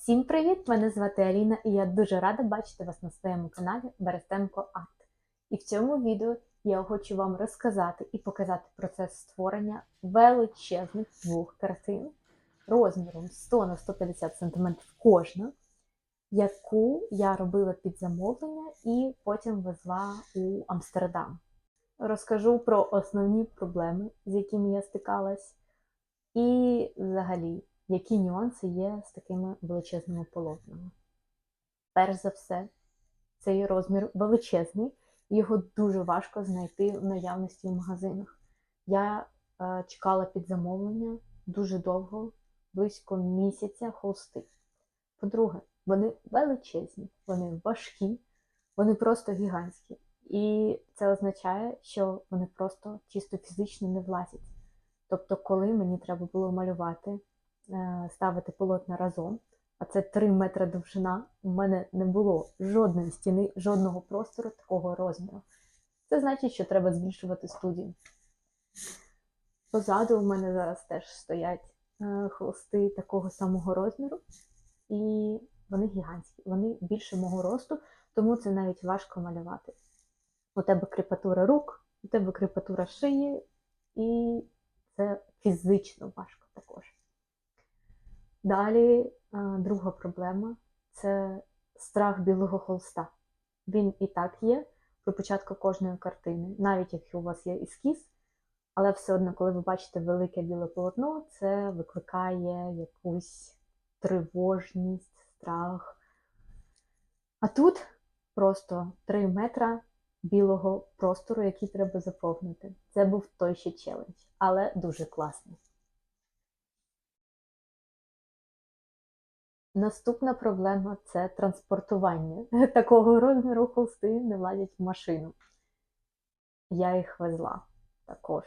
Всім привіт! Мене звати Аліна і я дуже рада бачити вас на своєму каналі Берестенко Арт. І в цьому відео я хочу вам розказати і показати процес створення величезних двох картин розміром 100 на 150 см кожна, яку я робила під замовлення і потім везла у Амстердам. Розкажу про основні проблеми, з якими я стикалась, і взагалі, які нюанси є з такими величезними полотнами. Перш за все, цей розмір величезний, і його дуже важко знайти в наявності в магазинах. Я чекала під замовлення дуже довго, близько місяця холсти. По-друге, вони величезні, вони важкі, вони просто гігантські. І це означає, що вони просто чисто фізично не влазять. Тобто, коли мені треба було малювати, ставити полотна разом, а це 3 метри довжина, у мене не було жодної стіни, жодного простору такого розміру. Це значить, що треба збільшувати студію. Позаду у мене зараз теж стоять холсти такого самого розміру, і вони гігантські, вони більше мого росту, тому це навіть важко малювати. У тебе кріпатура рук, у тебе кріпатура шиї, і це фізично важко також. Далі друга проблема – це страх білого холста. Він і так є при початку кожної картини, навіть якщо у вас є ескіз, але все одно, коли ви бачите велике біле полотно, це викликає якусь тривожність, страх. А тут просто 3 метра білого простору, який треба заповнити. Це був той ще челендж, але дуже класний. Наступна проблема – це транспортування. Такого розміру холсти не влазять в машину. Я їх везла також.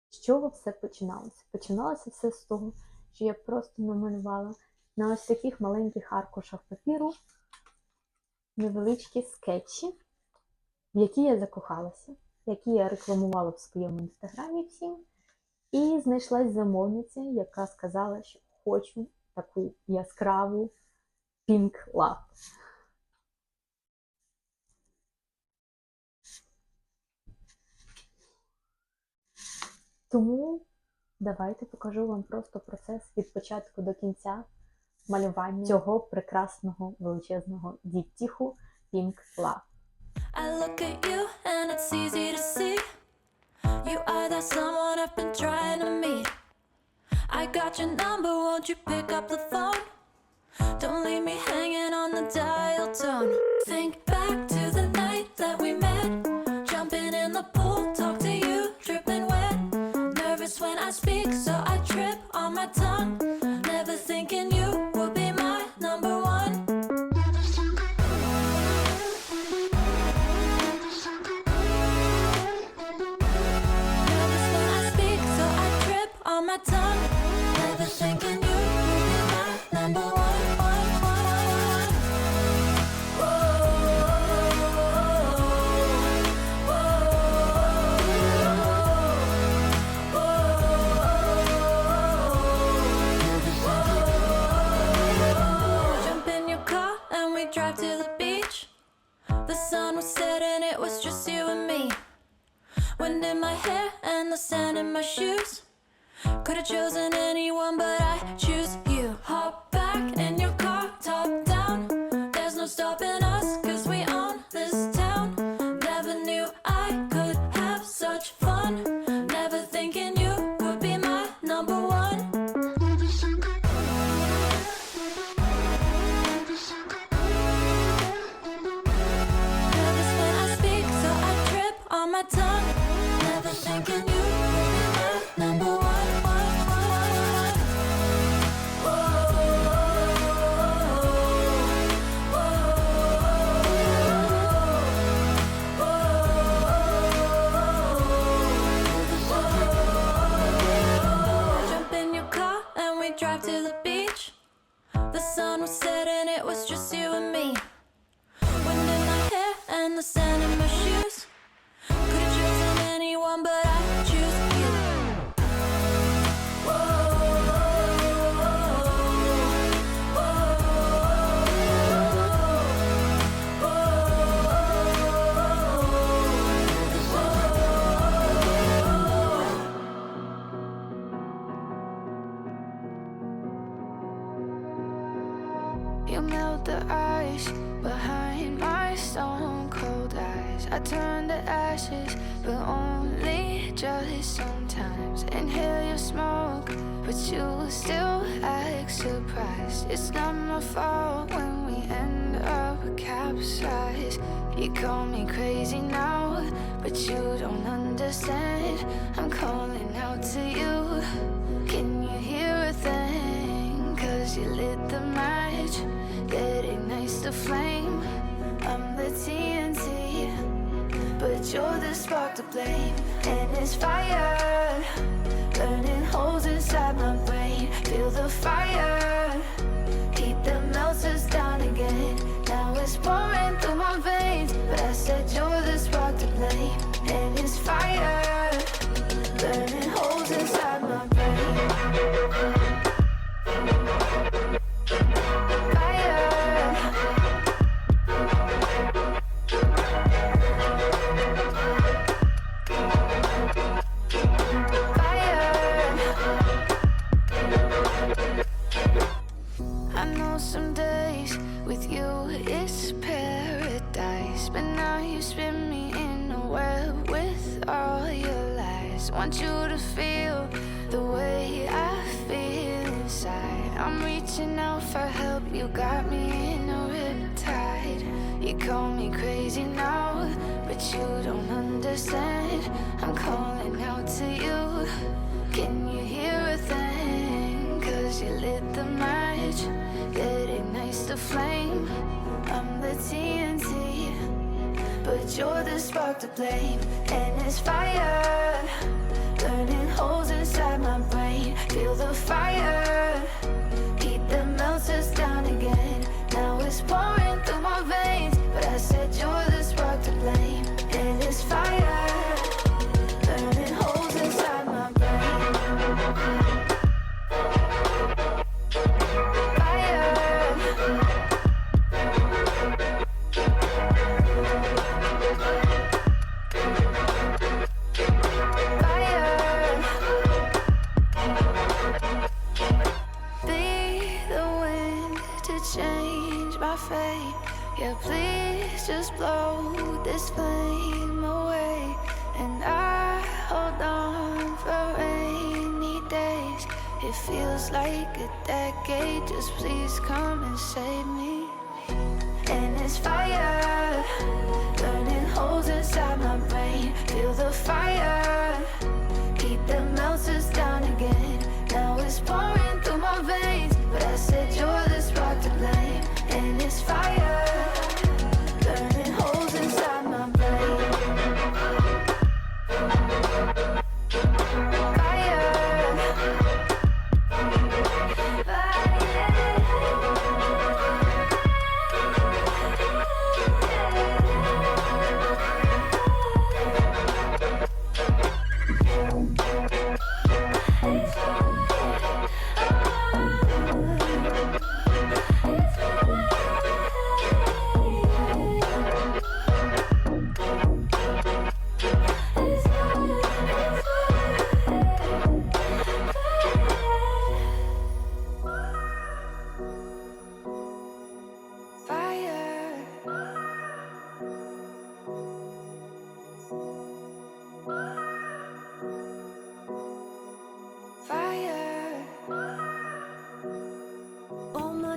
З чого все починалося? Починалося все з того, що я просто намалювала на ось таких маленьких аркушах папіру невеличкі скетчі, в які я закохалася, які я рекламувала в своєму інстаграмі всім. І знайшлась замовниця, яка сказала, що хочу таку яскраву pink love. Тому давайте покажу вам просто процес від початку до кінця малювання цього прекрасного величезного діптіху pink love. I look at you and it's easy to see. You are that someone I've been trying to meet. I got your number, won't you pick up the phone? Don't leave me hanging on the dial tone. Think back to the night that we met. Jumping in the pool, talk to you, dripping wet. Nervous when I speak, so I trip on my tongue. Never thinking you would be my number one. My tongue, never thinking you would be my number one. Jump in your car and we drive to the beach. The sun was setting, it was just you and me. Wind in my hair and the sand in my shoes. Could have chosen anyone, but I choose you. Hop back in your car, top down. There's no stopping us, cause we own this town. Never knew I could have such fun. Never thinking you would be my number one. Nervous when I speak, so I trip on my tongue. Never thinking you would be my number one. You melt the ice behind my stone cold eyes. I turn to ashes, but only just sometimes. Inhale your smoke, but you still act surprised. It's not my fault when we end up capsized. You call me crazy now, but you don't understand. I'm calling out to you. Can you hear a thing? 'Cause you lit the match that ignites the flame. I'm the TNT, but you're the spark to blame. And it's fire, burning holes inside my brain. Feel the fire, heat that melts us down again. Now it's pouring through my veins, but I said you're the spark to blame. And it's fire, burning holes inside my brain. Some days with you it's paradise, but now you spin me in a web with all your lies. Want you to feel the way I feel inside. I'm reaching out for help, you got me in a riptide. You call me crazy now, but you don't understand. I'm calling out to you. Can you hear a thing? 'Cause you lit the match that ignites the flame. I'm the TNT, but you're the spark to blame. And it's fire, burning holes inside my brain. Feel the fire, heat that melts us down again. Now it's pouring through my veins, but I said you're the spark to blame. And it's fire, burning holes inside my brain. Yeah, please just blow this flame away. And I hold on for rainy days. It feels like a decade, just please come and save me. And it's fire, burning holes inside my brain. Feel the fire, heat that melts us down again. Now it's pouring through my veins, but I said you're the spark to blame. And it's fire, burning holes inside my brain.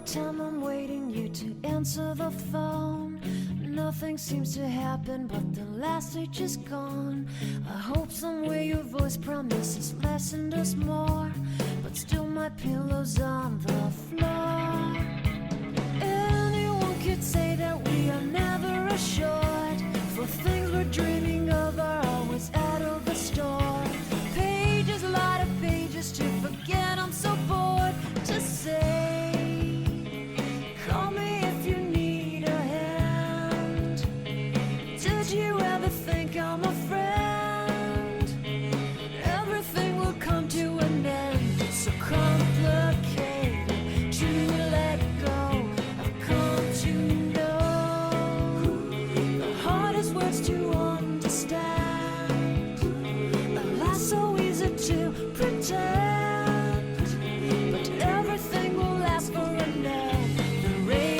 Time I'm waiting you to answer the phone. Nothing seems to happen, but the last age is gone. I hope somewhere your voice promises less and us more, but still my pillow's on the floor. Anyone could say that we are never assured, for things we're dreaming of are always out of the store. Pages, a lot of pages to forget. I'm so bored to say. Call me if you need a hand. Did you ever think I'm a friend? Everything will come to an end. It's so complicated to let go. I've come to know the hardest words to understand. A life's so easy to pretend, but everything will last for a night. The rain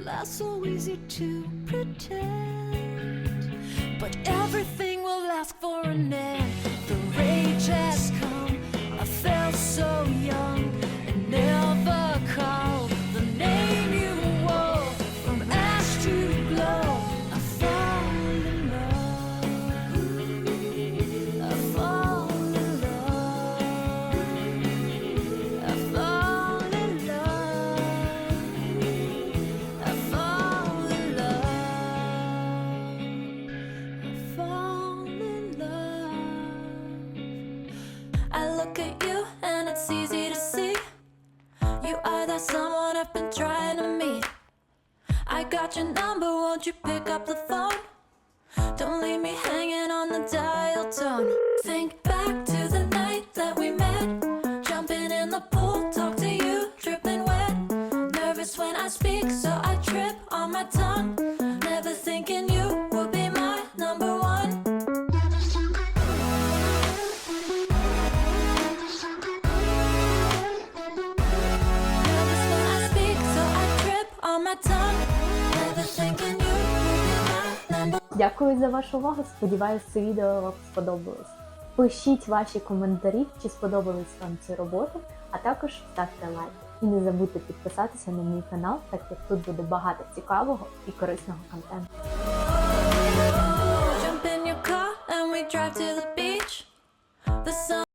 lie so easy to pretend, but everything will ask for an end. The rage has come, I felt so young and never called the name you wore. From ash to glow, I fall in love. I fall in love. I fall in love. I fall in love. I fall in love. I look at you and it's easy to see. You are that someone I've been trying to meet. I got your number, won't you pick up the phone? Don't leave me hanging on the dial tone. Think back to the night that we met. Jumping in the pool, talk to you, dripping wet. Nervous when I speak, so I trip on my tongue. Never thinking you would be my number one. Nervous when I speak, so I trip on my tongue. Never thinking you would be my number one. Дякую за вашу увагу. Сподіваюсь, це відео вам сподобалось. Пишіть ваші коментарі, чи сподобались вам ці роботи, а також ставте лайк. І не забудьте підписатися на мій канал, так як тут буде багато цікавого і корисного контенту. Jump in your car and we drive to the beach. The sun